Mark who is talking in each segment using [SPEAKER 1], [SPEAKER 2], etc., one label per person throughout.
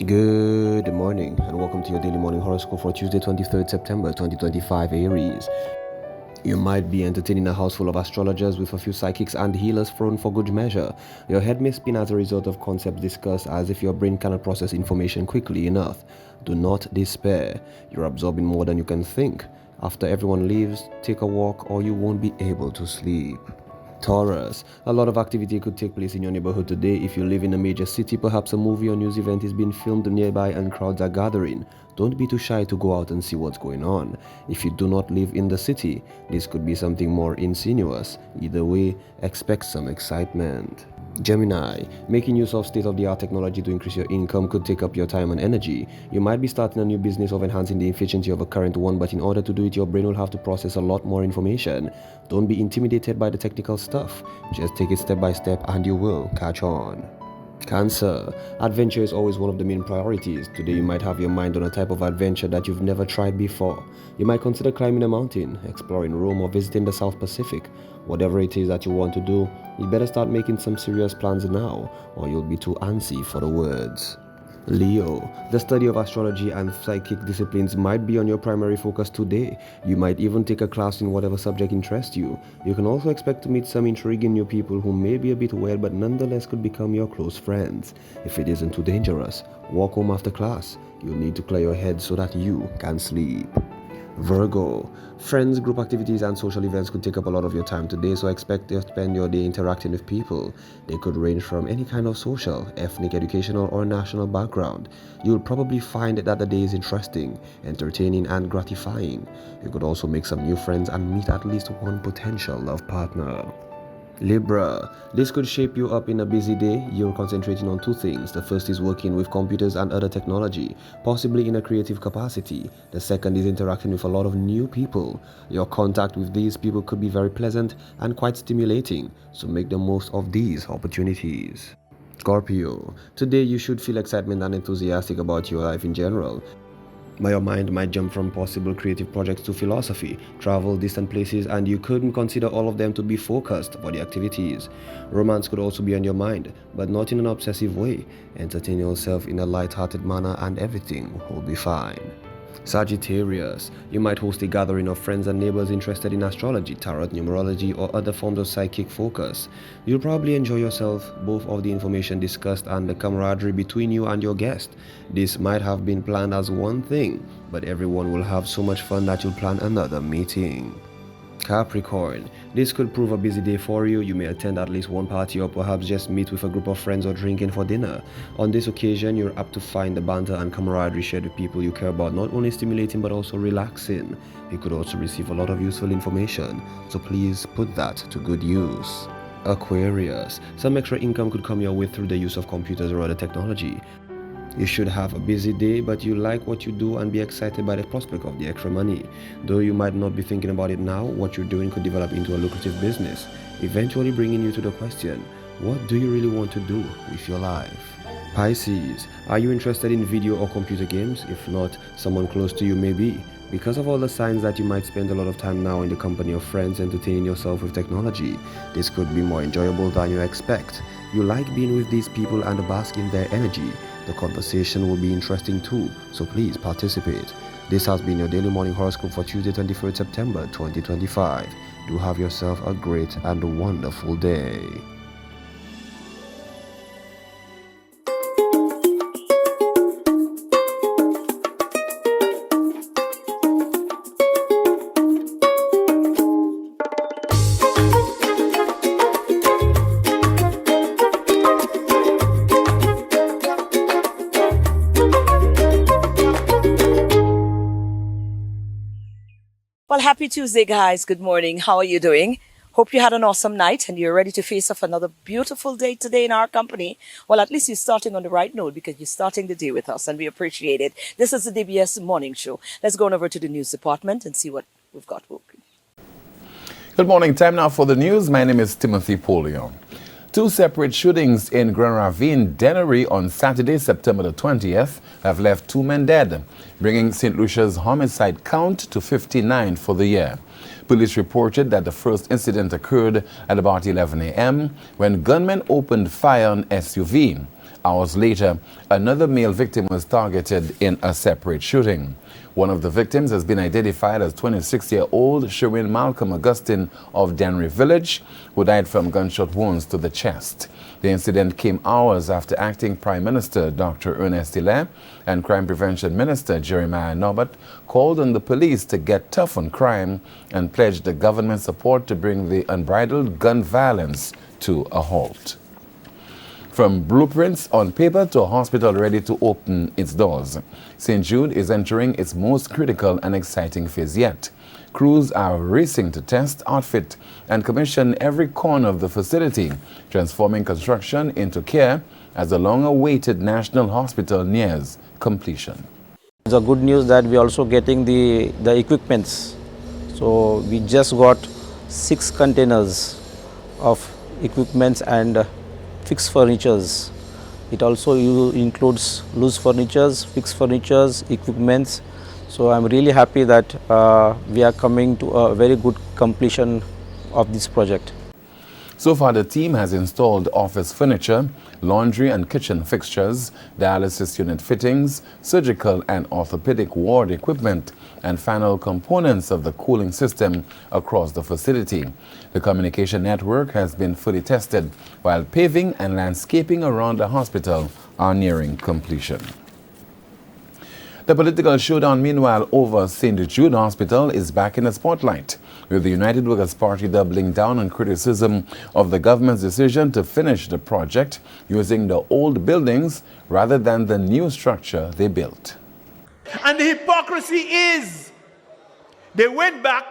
[SPEAKER 1] Good morning and welcome to your daily morning horoscope for Tuesday, 23rd September 2025, Aries. You might be entertaining a house full of astrologers with a few psychics and healers thrown for good measure. Your head may spin as a result of concepts discussed as if your brain cannot process information quickly enough. Do not despair. You're absorbing more than you can think. After everyone leaves, take a walk or you won't be able to sleep. Taurus, a lot of activity could take place in your neighborhood today. If you live in a major city, perhaps a movie or news event is being filmed nearby and crowds are gathering. Don't be too shy to go out and see what's going on. If you do not live in the city, this could be something more insidious. Either way, expect some excitement. Gemini, making use of state-of-the-art technology to increase your income could take up your time and energy. You might be starting a new business or enhancing the efficiency of a current one, but in order to do it, your brain will have to process a lot more information. Don't be intimidated by the technical stuff. Just take it step by step and you will catch on. Cancer, adventure is always one of the main priorities. Today you might have your mind on a type of adventure that you've never tried before. You might consider climbing a mountain, exploring Rome, or visiting the South Pacific. Whatever it is that you want to do, you better start making some serious plans now, or you'll be too antsy for the words. Leo, the study of astrology and psychic disciplines might be on your primary focus today. You might even take a class in whatever subject interests you. You can also expect to meet some intriguing new people who may be a bit weird but nonetheless could become your close friends. If it isn't too dangerous, walk home after class. You'll need to clear your head so that you can sleep. Virgo, friends, group activities and social events could take up a lot of your time today, so expect to spend your day interacting with people. They could range from any kind of social, ethnic, educational or national background. You'll probably find that the day is interesting, entertaining and gratifying. You could also make some new friends and meet at least one potential love partner. Libra, this could shape you up in a busy day. You're concentrating on two things. The first is working with computers and other technology, possibly in a creative capacity. The second is interacting with a lot of new people. Your contact with these people could be very pleasant and quite stimulating, so make the most of these opportunities. Scorpio, today you should feel excitement and enthusiastic about your life in general. Your mind might jump from possible creative projects to philosophy, travel, distant places, and you couldn't consider all of them to be focused for the activities. Romance could also be on your mind, but not in an obsessive way. Entertain yourself in a light-hearted manner and everything will be fine. Sagittarius, you might host a gathering of friends and neighbors interested in astrology, tarot, numerology, or other forms of psychic focus. You'll probably enjoy yourself, both of the information discussed and the camaraderie between you and your guest. This might have been planned as one thing, but everyone will have so much fun that you'll plan another meeting. Capricorn, this could prove a busy day for you. You may attend at least one party or perhaps just meet with a group of friends or drink in for dinner. On this occasion, you're apt to find the banter and camaraderie shared with people you care about not only stimulating but also relaxing. You could also receive a lot of useful information, so please put that to good use. Aquarius, some extra income could come your way through the use of computers or other technology. You should have a busy day, but you like what you do and be excited by the prospect of the extra money. Though you might not be thinking about it now, what you're doing could develop into a lucrative business, eventually bringing you to the question, what do you really want to do with your life? Pisces, are you interested in video or computer games? If not, someone close to you may be. Because of all the signs that you might spend a lot of time now in the company of friends entertaining yourself with technology, this could be more enjoyable than you expect. You like being with these people and bask in their energy. The conversation will be interesting too, so please participate. This has been your daily morning horoscope for Tuesday, 23rd September 2025. Do have yourself a great and wonderful day.
[SPEAKER 2] Well, happy Tuesday, guys. Good morning. How are you doing? Hope you had an awesome night and you're ready to face off another beautiful day today in our company. Well, at least you're starting on the right note because you're starting the day with us and we appreciate it. This is the DBS Morning Show. Let's go on over to the news department and see what we've got.
[SPEAKER 3] Good morning. Time now for the news. My name is Timothy Polion. Two separate shootings in Grand Ravine, Dennery on Saturday, September the 20th, have left 2 men dead, bringing St. Lucia's homicide count to 59 for the year. Police reported that the first incident occurred at about 11 a.m. when gunmen opened fire on SUV. Hours later, another male victim was targeted in a separate shooting. One of the victims has been identified as 26-year-old Sherwin Malcolm Augustine of Dennery Village, who died from gunshot wounds to the chest. The incident came hours after Acting Prime Minister Dr. Ernest Hilaire and Crime Prevention Minister Jeremiah Norbert called on the police to get tough on crime and pledged the government support to bring the unbridled gun violence to a halt. From blueprints on paper to a hospital ready to open its doors, St. Jude is entering its most critical and exciting phase yet. Crews are racing to test, outfit, and commission every corner of the facility, transforming construction into care as the long-awaited National Hospital nears completion.
[SPEAKER 4] The good news that we are also getting the equipments. So we just got 6 containers of equipments and fixed furnitures. It also includes loose furnitures, fixed furnitures, equipments. So I'm really happy that we are coming to a very good completion of this project.
[SPEAKER 3] So far, the team has installed office furniture, laundry and kitchen fixtures, dialysis unit fittings, surgical and orthopedic ward equipment, and final components of the cooling system across the facility. The communication network has been fully tested, while paving and landscaping around the hospital are nearing completion. The political showdown, meanwhile, over St. Jude Hospital is back in the spotlight, with the United Workers' Party doubling down on criticism of the government's decision to finish the project using the old buildings rather than the new structure they built.
[SPEAKER 5] And the hypocrisy is they went back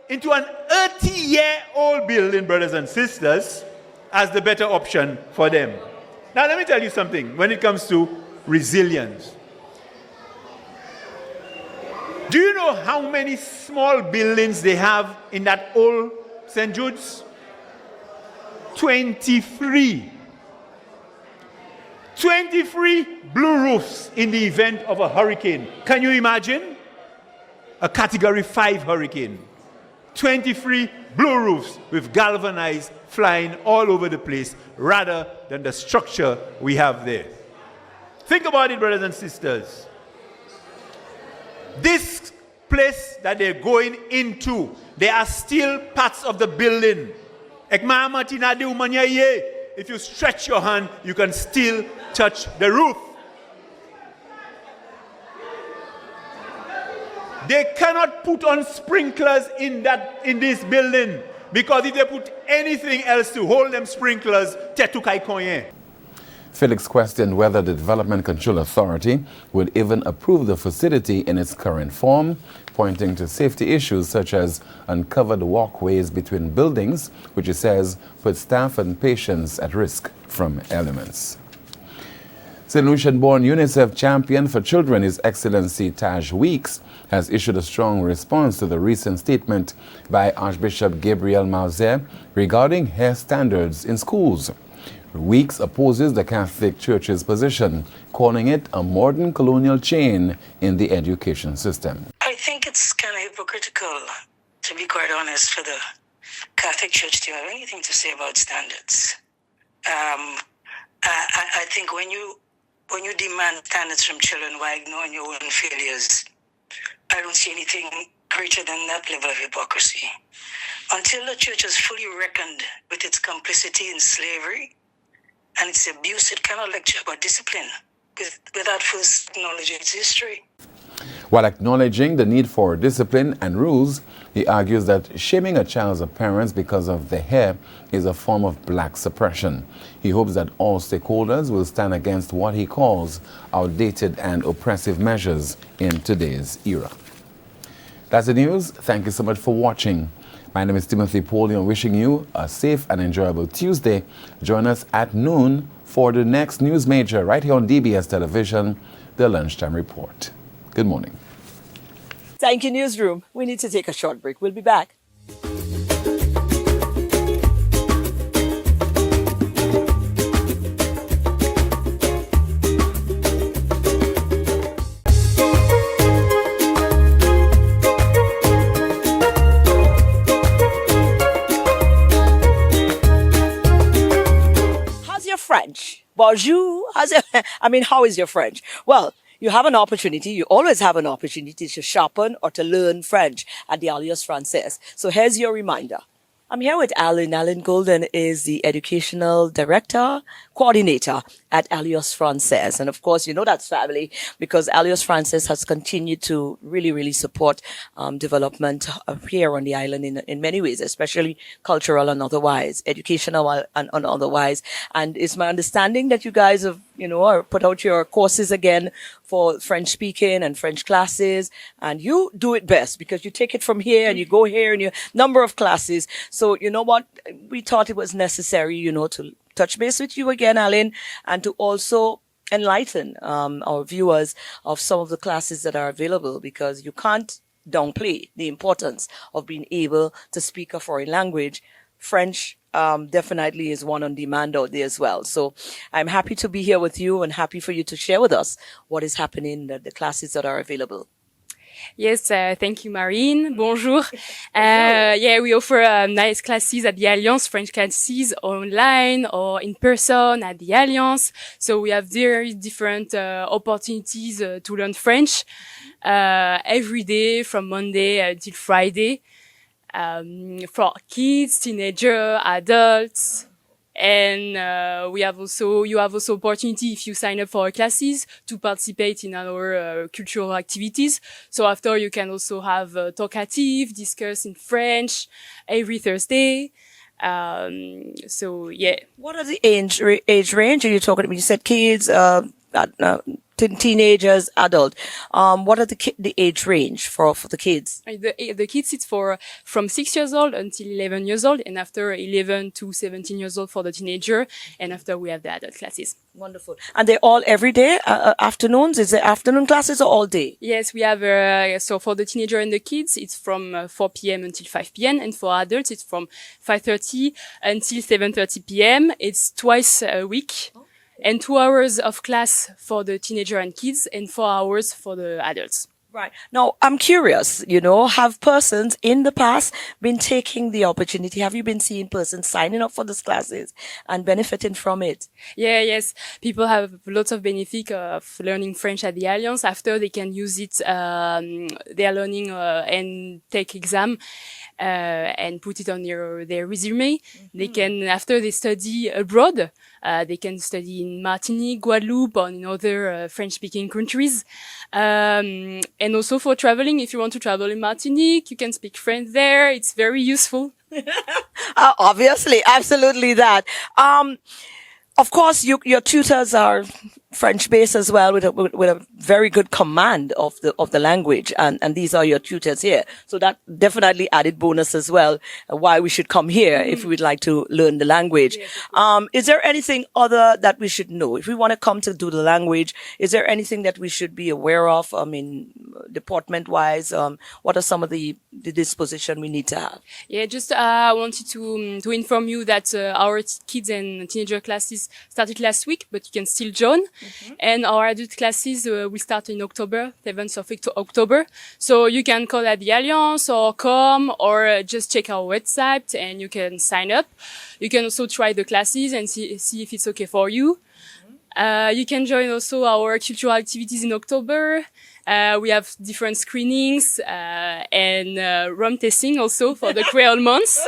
[SPEAKER 5] into an 30-year-old building, brothers and sisters, as the better option for them. Now, let me tell you something when it comes to resilience. Do you know how many small buildings they have in that old St. Jude's? 23. 23 blue roofs in the event of a hurricane. Can you imagine? A Category 5 hurricane. 23 blue roofs with galvanized flying all over the place rather than the structure we have there. Think about it, brothers and sisters. This place that they're going into, there are still parts of the building. If you stretch your hand, you can still touch the roof. They cannot put on sprinklers in this building, because if they put anything else to hold them sprinklers, tetukai konye.
[SPEAKER 3] Felix questioned whether the Development Control Authority would even approve the facility in its current form, pointing to safety issues such as uncovered walkways between buildings, which he says put staff and patients at risk from elements. St. Lucian-born UNICEF champion for children, His Excellency Taj Weeks, has issued a strong response to the recent statement by Archbishop Gabriel Mauser regarding hair standards in schools. Weeks opposes the Catholic Church's position, calling it a modern colonial chain in the education system.
[SPEAKER 6] I think it's kind of hypocritical, to be quite honest, for the Catholic Church to have anything to say about standards. I think when you demand standards from children while ignoring your own failures, I don't see anything greater than that level of hypocrisy. Until the church has fully reckoned with its complicity in slavery and its abuse, it cannot lecture about discipline without first acknowledging its history.
[SPEAKER 3] While acknowledging the need for discipline and rules, he argues that shaming a child's appearance because of their hair is a form of black suppression. He hopes that all stakeholders will stand against what he calls outdated and oppressive measures in today's era. That's the news. Thank you so much for watching. My name is Timothy Paulion, wishing you a safe and enjoyable Tuesday. Join us at noon for the next news major right here on DBS Television, the Lunchtime Report. Good morning.
[SPEAKER 2] Thank you, Newsroom. We need to take a short break. We'll be back. French. Bonjour, How is your French? Well, you have an opportunity. You always have an opportunity to sharpen or to learn French at the Alliance Française. So here's your reminder. I'm here with Alan. Alan Golden is the educational director, coordinator at Alliance Française. And of course, you know that's family because Alliance Française has continued to really, really support development here on the island in many ways, especially cultural and otherwise, educational and otherwise. And it's my understanding that you guys have, put out your courses again for French speaking and French classes. And you do it best because you take it from here and you go here and your number of classes. So you know what? We thought it was necessary, to touch base with you again, Alan, and to also enlighten our viewers of some of the classes that are available because you can't downplay the importance of being able to speak a foreign language. French definitely is one on demand out there as well. So I'm happy to be here with you and happy for you to share with us what is happening, the classes that are available.
[SPEAKER 7] Yes, thank you, Marine. Bonjour. We offer nice classes at the Alliance, French classes online or in person at the Alliance. So we have very different opportunities to learn French every day from Monday till Friday for kids, teenagers, adults. And you have also opportunity if you sign up for our classes to participate in our cultural activities. So after you can also have talkative, discuss in French every Thursday.
[SPEAKER 2] What are the age range? Are you talking about? You said kids, teenagers, adult. What are the age range for the kids?
[SPEAKER 7] The kids, it's from 6 years old until 11 years old, and after 11 to 17 years old for the teenager, and after we have the adult classes.
[SPEAKER 2] Wonderful. And they're all every day, afternoons? Is it afternoon classes or all day?
[SPEAKER 7] Yes, we have, so for the teenager and the kids, it's from 4 p.m. until 5 p.m. And for adults, it's from 5:30 until 7:30 p.m. It's twice a week. And 2 hours of class for the teenager and kids and 4 hours for the adults.
[SPEAKER 2] Right. Now, I'm curious, have persons in the past been taking the opportunity? Have you been seeing persons signing up for these classes and benefiting from it?
[SPEAKER 7] Yes. People have lots of benefit of learning French at the Alliance. After they can use it, they are learning and take exam. And put it on their resume. Mm-hmm. They can, after they study abroad, they can study in Martinique, Guadeloupe, or in other French-speaking countries. And also for traveling, if you want to travel in Martinique, you can speak French there. It's very useful.
[SPEAKER 2] Obviously, absolutely that. Of course, your tutors are French-based as well, with a very good command of the language, and these are your tutors here. So that definitely added bonus as well. Why we should come here if we'd like to learn the language. Is there anything other that we should know if we want to come to do the language? Is there anything that we should be aware of? Department-wise, what are some of the disposition we need to have?
[SPEAKER 7] Yeah, just I wanted to inform you that our kids and teenager classes started last week, but you can still join. Mm-hmm. And our adult classes will start in October, 7th of October. So you can call at the Alliance or come or just check our website and you can sign up. You can also try the classes and see if it's okay for you. Mm-hmm. You can join also our cultural activities in October. We have different screenings and rum tasting also for the Creole months.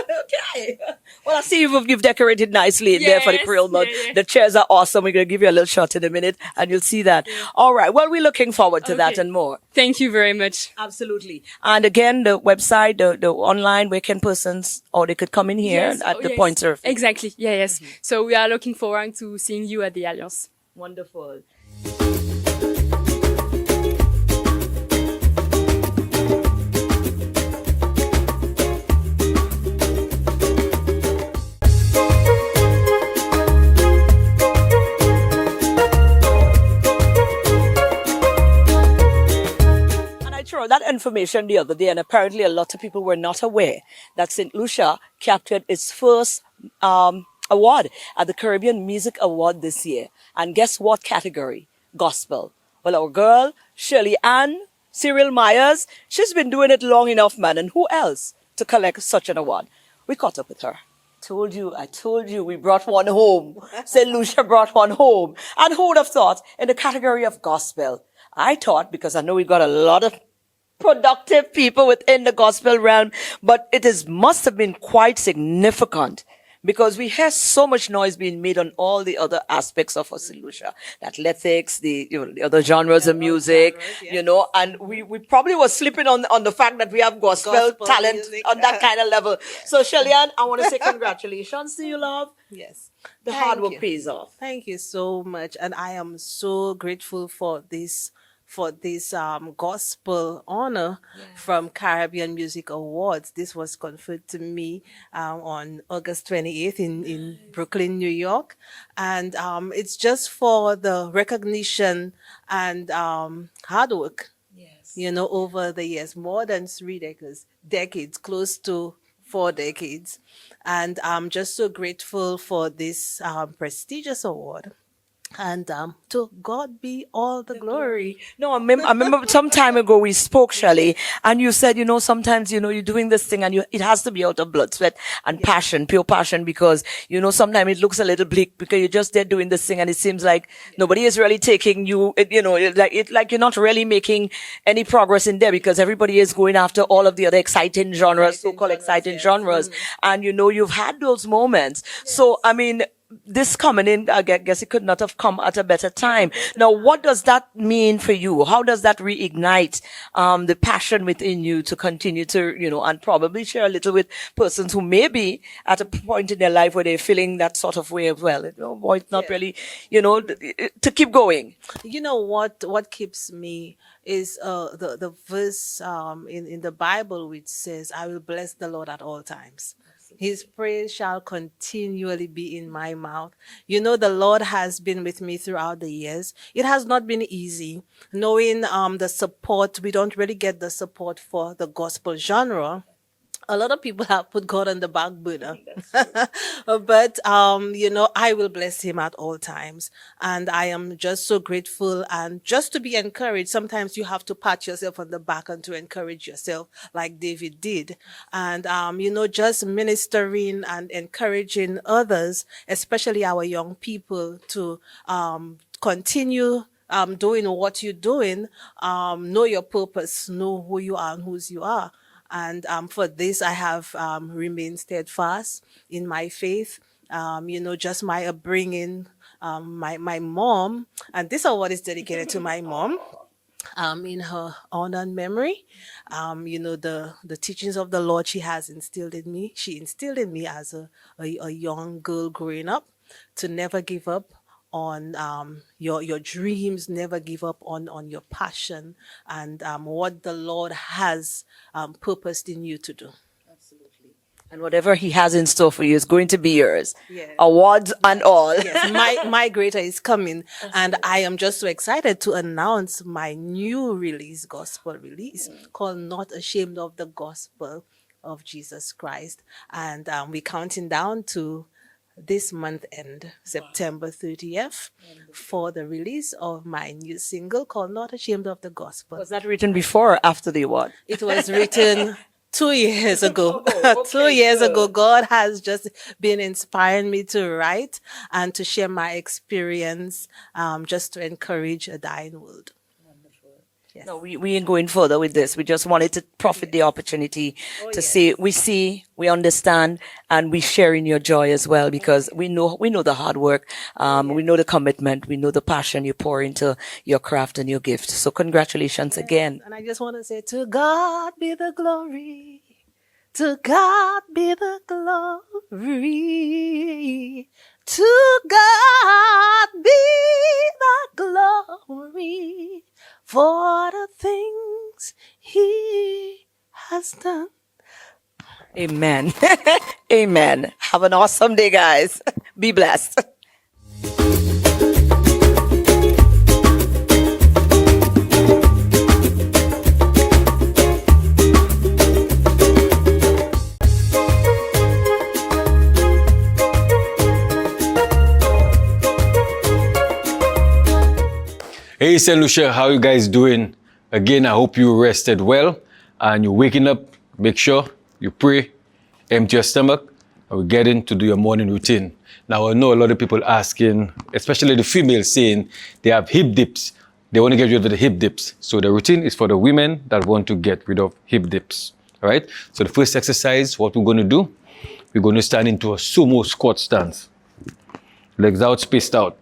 [SPEAKER 2] Okay. Well, I see you've decorated nicely in there for the Creole month. Yeah. The chairs are awesome. We're going to give you a little shot in a minute and you'll see that. Yeah. All right. Well, we're looking forward to that and more.
[SPEAKER 7] Thank you very much.
[SPEAKER 2] Absolutely. And again, the website, the online, where can persons, or they could come in here at the point surf.
[SPEAKER 7] Exactly. Yeah, yes. Mm-hmm. So we are looking forward to seeing you at the Alliance.
[SPEAKER 2] Wonderful. That information the other day, and apparently a lot of people were not aware that St. Lucia captured its first award at the Caribbean Music Award this year. And guess what category? Gospel. Well, our girl, Shirley Ann Cyril Myers, she's been doing it long enough, man. And who else to collect such an award? We caught up with her. told you, we brought one home. St. Lucia brought one home. And who would have thought in the category of gospel? I thought, because I know we've got a lot of productive people within the gospel realm, but must have been quite significant because we hear so much noise being made on all the other aspects of St. Lucia, the athletics, the other genres of music, and we probably was slipping on the fact that we have gospel talent music on that kind of level. So Shellyanne, I want to say congratulations to you, love.
[SPEAKER 8] Yes.
[SPEAKER 2] The hard work pays off.
[SPEAKER 8] Thank you so much. And I am so grateful for this gospel honor from Caribbean Music Awards. This was conferred to me on August 28th in Brooklyn, New York. And it's just for the recognition and hard work, over the years, more than 3 decades, close to 4 decades. And I'm just so grateful for this prestigious award. And to God be all the glory.
[SPEAKER 2] No, I remember some time ago we spoke, Shelley, and you said, sometimes, you're doing this thing and it has to be out of blood, sweat and passion, pure passion, because, sometimes it looks a little bleak because you're just there doing this thing and it seems like nobody is really taking you, like you're not really making any progress in there because everybody is going after all of the other exciting genres, so-called exciting genres. And, you've had those moments. So, I mean, this coming in, I guess it could not have come at a better time. Now, what does that mean for you? How does that reignite the passion within you to continue to, and probably share a little with persons who may be at a point in their life where they're feeling that sort of way as well? It's not really, to keep going.
[SPEAKER 8] What keeps me is the verse in the Bible which says, "I will bless the Lord at all times. His praise shall continually be in my mouth." The Lord has been with me throughout the years. It has not been easy. Knowing the support, we don't really get the support for the gospel genre. A lot of people have put God on the back burner. But, I will bless him at all times. And I am just so grateful and just to be encouraged. Sometimes you have to pat yourself on the back and to encourage yourself like David did. And, just ministering and encouraging others, especially our young people, to continue doing what you're doing, know your purpose, know who you are and whose you are. And for this, I have remained steadfast in my faith. Just my upbringing, my mom, and this award is dedicated to my mom. In her honor and memory, the teachings of the Lord she has instilled in me. She instilled in me as a young girl growing up to never give up on your dreams, never give up on your passion and what the Lord has purposed in you to do.
[SPEAKER 2] Absolutely. And whatever he has in store for you is going to be yours.
[SPEAKER 8] Yes.
[SPEAKER 2] Awards and all.
[SPEAKER 8] Yes. My greater is coming. And I am just so excited to announce my new gospel release called Not Ashamed of the Gospel of Jesus Christ. And we're counting down to this month end, September 30th, for the release of my new single called Not Ashamed of the Gospel.
[SPEAKER 2] Was that written before or after the award?
[SPEAKER 8] It was written 2 years ago. 2 years ago, God has just been inspiring me to write and to share my experience, just to encourage a dying world. Yes.
[SPEAKER 2] No, we ain't going further with this. We just wanted to profit the opportunity to say we understand, and we share in your joy as well, because we know the hard work, we know the commitment, we know the passion you pour into your craft and your gift. So congratulations again.
[SPEAKER 8] And I just want to say, to God be the glory. To God be the glory. To God be the glory for the things he has done.
[SPEAKER 2] Amen. Amen. Have an awesome day, guys. Be blessed.
[SPEAKER 9] Hey St. Lucia, how you guys doing? Again, I hope you rested well and you're waking up. Make sure you pray, empty your stomach, and we get in to do your morning routine. Now I know a lot of people asking, especially the females, saying they have hip dips. They want to get rid of the hip dips. So the routine is for the women that want to get rid of hip dips. All right? So the first exercise, what we're going to do, we're going to stand into a sumo squat stance. Legs out, spaced out.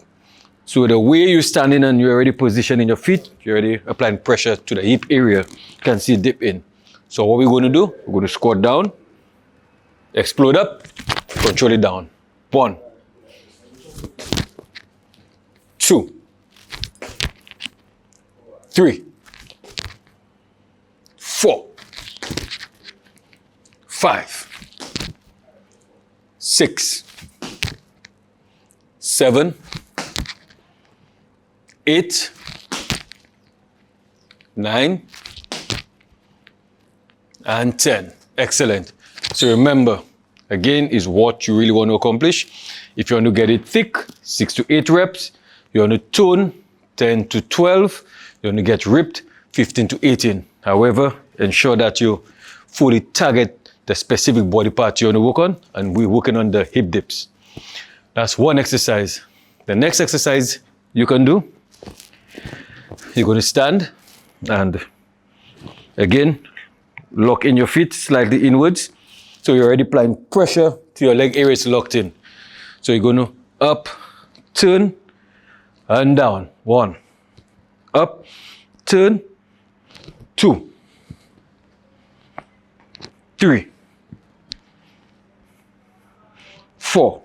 [SPEAKER 9] So the way you're standing and you're already positioning your feet, you're already applying pressure to the hip area. You can see dip in. So what we're going to do, we're going to squat down, explode up, control it down. 1, 2, 3, 4, 5, 6, 7, 8, 9, and 10. Excellent. So remember, again, is what you really want to accomplish. If you want to get it thick, 6 to 8 reps. You want to tone, 10 to 12. You want to get ripped, 15 to 18. However, ensure that you fully target the specific body part you want to work on, and we're working on the hip dips. That's one exercise. The next exercise you can do, you're going to stand and again, lock in your feet slightly inwards. So you're already applying pressure to your leg areas locked in. So you're going to up, turn, and down. 1. Up, turn, 2, 3, 4,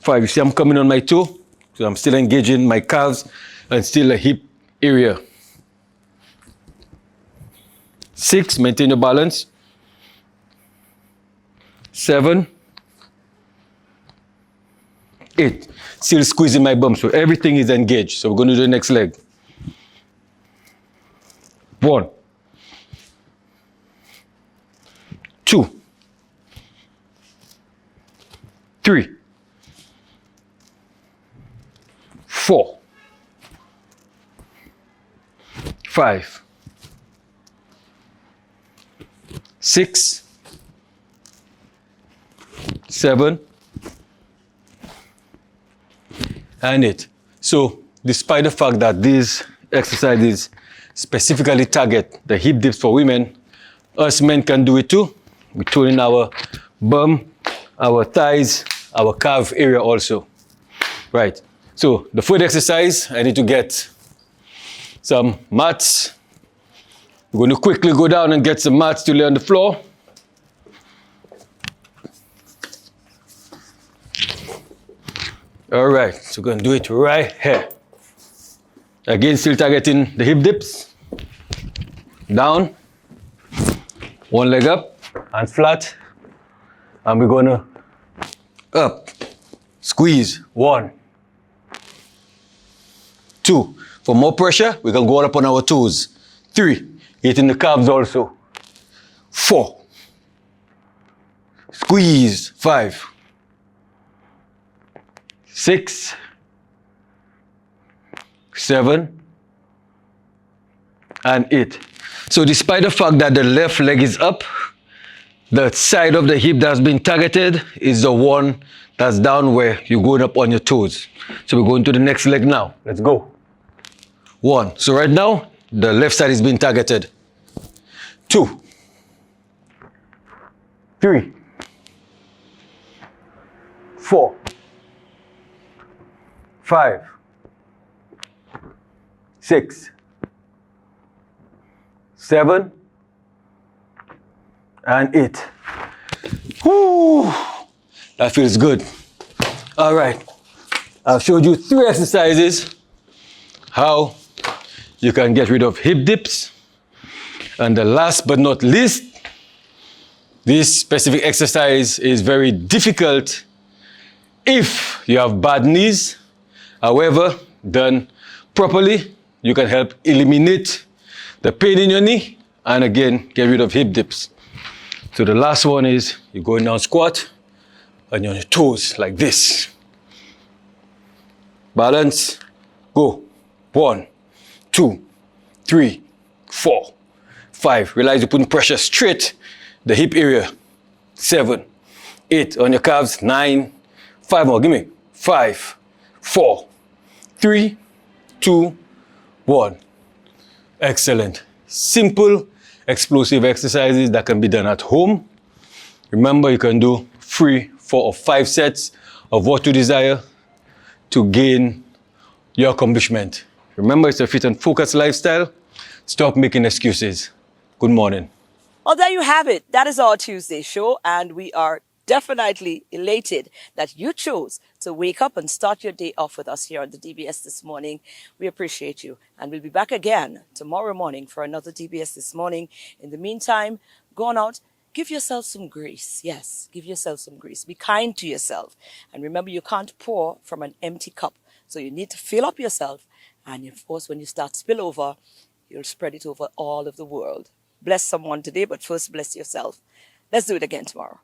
[SPEAKER 9] 5. You see I'm coming on my toe, so I'm still engaging my calves and still a hip area. 6, maintain your balance. 7, 8, still squeezing my bum, so everything is engaged. So we're going to do the next leg. 1, 2, 3, 4, 5, 6, 7, and 8. So despite the fact that these exercises specifically target the hip dips for women, us men can do it too. We're tuning our bum, our thighs, our calf area also. Right. So the foot exercise, I need to get some mats. We're going to quickly go down and get some mats to lay on the floor. All right, so we're going to do it right here. Again, still targeting the hip dips. Down. One leg up and flat. And we're going to up. Squeeze. 1, 2. For more pressure, we can go up on our toes. 3. Hitting the calves also. 4. Squeeze. 5. 6, 7, and 8. So despite the fact that the left leg is up, the side of the hip that's been targeted is the one that's down where you're going up on your toes. So we're going to the next leg now. Let's go. 1. So right now, the left side is being targeted. 2, 3, 4, 5, 6, 7, and 8. Whoo! That feels good. All right. I've showed you 3 exercises how you can get rid of hip dips. And the last but not least, this specific exercise is very difficult if you have bad knees. However, done properly, you can help eliminate the pain in your knee and again, get rid of hip dips. So the last one is you're going down squat and you're on your toes like this. Balance, go. 1, 2, 3, 4, 5. Realize you're putting pressure straight the hip area. 7, 8. On your calves, 9. 5 more. Give me. 5, 4, 3, 2, 1. Excellent. Simple, explosive exercises that can be done at home. Remember, you can do 3, 4, or 5 sets of what you desire to gain your accomplishment. Remember, it's a fit and focused lifestyle. Stop making excuses. Good morning.
[SPEAKER 2] Well, there you have it. That is our Tuesday show, and we are definitely elated that you chose to wake up and start your day off with us here on the DBS This Morning. We appreciate you, and we'll be back again tomorrow morning for another DBS This Morning. In the meantime, go on out, give yourself some grace. Yes, give yourself some grace. Be kind to yourself. And remember, you can't pour from an empty cup. So you need to fill up yourself. And of course, when you start spill over, you'll spread it over all of the world. Bless someone today, but first bless yourself. Let's do it again tomorrow.